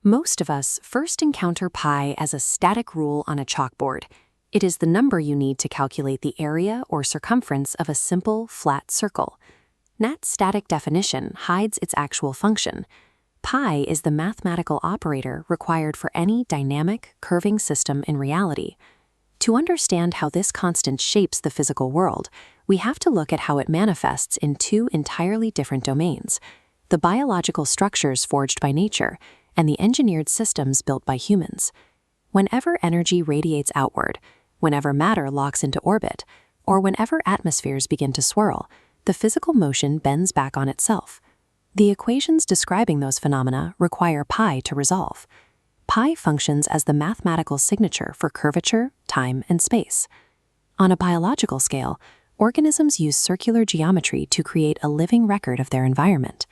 Most of us first encounter pi as a static rule on a chalkboard. It is the number you need to calculate the area or circumference of a simple, flat circle. That static definition hides its actual function. Pi is the mathematical operator required for any dynamic, curving system in reality. To understand how this constant shapes the physical world, we have to look at how it manifests in two entirely different domains: the biological structures forged by nature and the engineered systems built by humans. Whenever energy radiates outward, whenever matter locks into orbit, or whenever atmospheres begin to swirl, the physical motion bends back on itself. The equations describing those phenomena require pi to resolve. Pi functions as the mathematical signature for curvature, time, and space. On a biological scale, organisms use circular geometry to create a living record of their environment.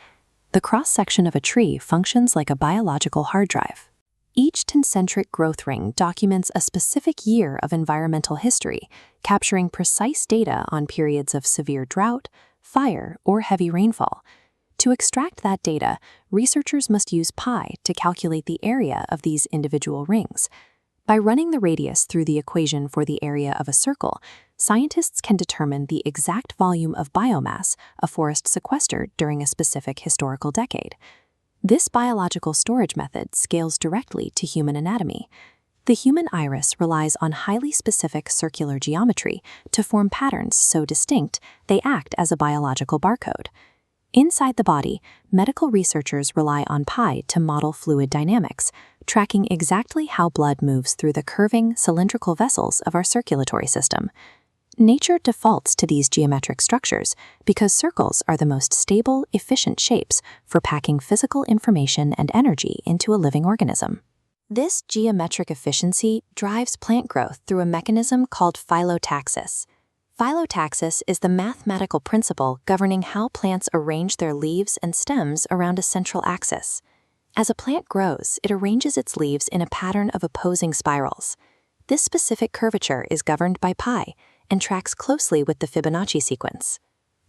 The cross-section of a tree functions like a biological hard drive. Each concentric growth ring documents a specific year of environmental history, capturing precise data on periods of severe drought, fire, or heavy rainfall. To extract that data, researchers must use pi to calculate the area of these individual rings. By running the radius through the equation for the area of a circle, scientists can determine the exact volume of biomass a forest sequestered during a specific historical decade. This biological storage method scales directly to human anatomy. The human iris relies on highly specific circular geometry to form patterns so distinct they act as a biological barcode. Inside the body, medical researchers rely on pi to model fluid dynamics, tracking exactly how blood moves through the curving, cylindrical vessels of our circulatory system. Nature defaults to these geometric structures because circles are the most stable, efficient shapes for packing physical information and energy into a living organism. This geometric efficiency drives plant growth through a mechanism called phyllotaxis. Phyllotaxis is the mathematical principle governing how plants arrange their leaves and stems around a central axis. As a plant grows, it arranges its leaves in a pattern of opposing spirals. This specific curvature is governed by pi and tracks closely with the Fibonacci sequence.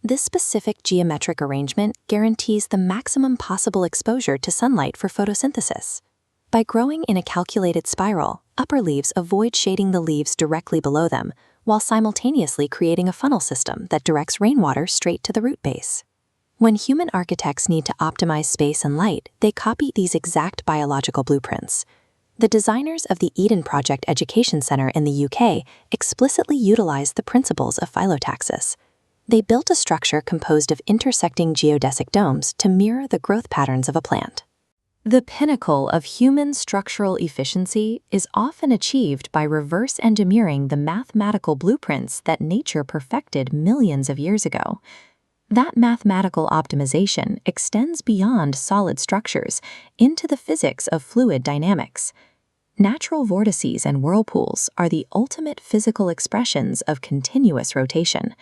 This specific geometric arrangement guarantees the maximum possible exposure to sunlight for photosynthesis. By growing in a calculated spiral, upper leaves avoid shading the leaves directly below them, while simultaneously creating a funnel system that directs rainwater straight to the root base. When human architects need to optimize space and light, they copy these exact biological blueprints. The designers of the Eden Project Education Centre in the UK explicitly utilized the principles of phyllotaxis. They built a structure composed of intersecting geodesic domes to mirror the growth patterns of a plant. The pinnacle of human structural efficiency is often achieved by reverse engineering the mathematical blueprints that nature perfected millions of years ago. That mathematical optimization extends beyond solid structures into the physics of fluid dynamics. Natural vortices and whirlpools are the ultimate physical expressions of continuous rotation.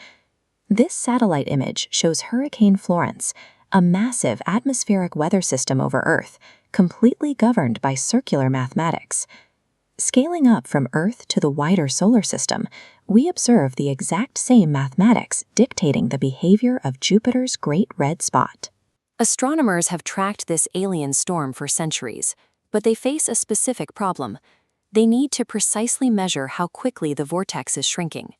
This satellite image shows Hurricane Florence, a massive atmospheric weather system over Earth, completely governed by circular mathematics. Scaling up from Earth to the wider solar system, we observe the exact same mathematics dictating the behavior of Jupiter's Great Red Spot. Astronomers have tracked this alien storm for centuries, but they face a specific problem. They need to precisely measure how quickly the vortex is shrinking.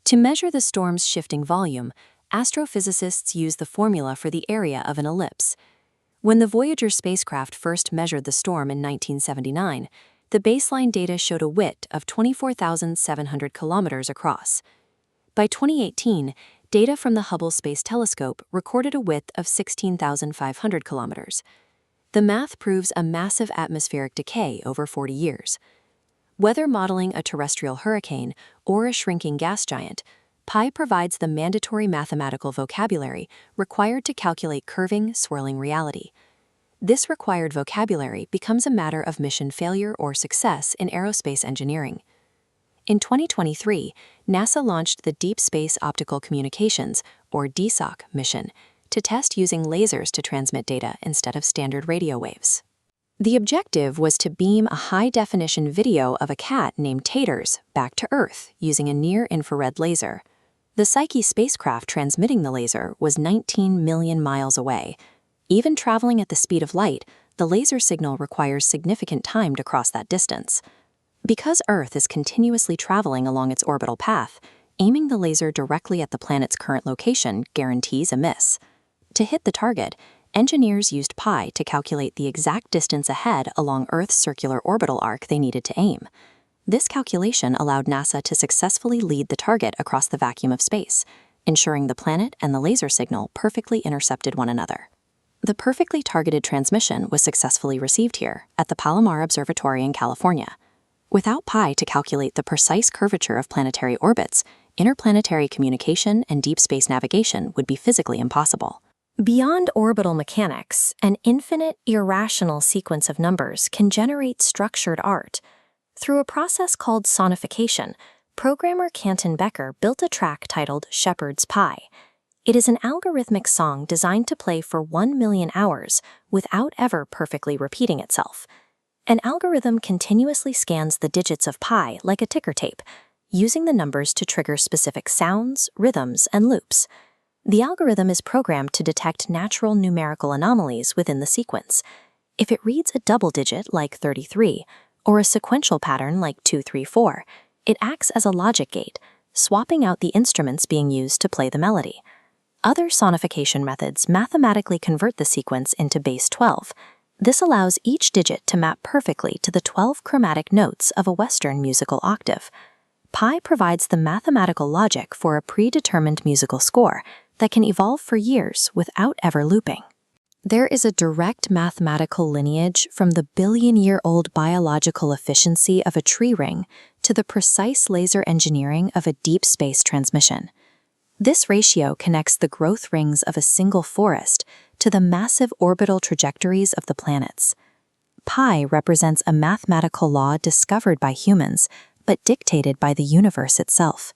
To measure the storm's shifting volume, astrophysicists use the formula for the area of an ellipse. When the Voyager spacecraft first measured the storm in 1979, the baseline data showed a width of 24,700 kilometers across. By 2018, data from the Hubble Space Telescope recorded a width of 16,500 kilometers. The math proves a massive atmospheric decay over 40 years. Whether modeling a terrestrial hurricane or a shrinking gas giant, pi provides the mandatory mathematical vocabulary required to calculate curving, swirling reality. This required vocabulary becomes a matter of mission failure or success in aerospace engineering. In 2023, NASA launched the Deep Space Optical Communications, or DSOC, mission to test using lasers to transmit data instead of standard radio waves. The objective was to beam a high-definition video of a cat named Taters back to Earth using a near-infrared laser. The Psyche spacecraft transmitting the laser was 19 million miles away. Even traveling at the speed of light, the laser signal requires significant time to cross that distance. Because Earth is continuously traveling along its orbital path, aiming the laser directly at the planet's current location guarantees a miss. To hit the target, engineers used pi to calculate the exact distance ahead along Earth's circular orbital arc they needed to aim. This calculation allowed NASA to successfully lead the target across the vacuum of space, ensuring the planet and the laser signal perfectly intercepted one another. The perfectly targeted transmission was successfully received here, at the Palomar Observatory in California. Without pi to calculate the precise curvature of planetary orbits, interplanetary communication and deep space navigation would be physically impossible. Beyond orbital mechanics, an infinite, irrational sequence of numbers can generate structured art. Through a process called sonification, programmer Canton Becker built a track titled Shepherd's Pie. It is an algorithmic song designed to play for 1 million hours without ever perfectly repeating itself. An algorithm continuously scans the digits of pi like a ticker tape, using the numbers to trigger specific sounds, rhythms, and loops. The algorithm is programmed to detect natural numerical anomalies within the sequence. If it reads a double digit like 33, or a sequential pattern like 234, it acts as a logic gate, swapping out the instruments being used to play the melody. Other sonification methods mathematically convert the sequence into base 12. This allows each digit to map perfectly to the 12 chromatic notes of a Western musical octave. Pi provides the mathematical logic for a predetermined musical score that can evolve for years without ever looping. There is a direct mathematical lineage from the billion-year-old biological efficiency of a tree ring to the precise laser engineering of a deep space transmission. This ratio connects the growth rings of a single forest to the massive orbital trajectories of the planets. Pi represents a mathematical law discovered by humans, but dictated by the universe itself.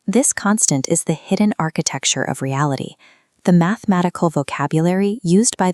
This constant is the hidden architecture of reality, the mathematical vocabulary used by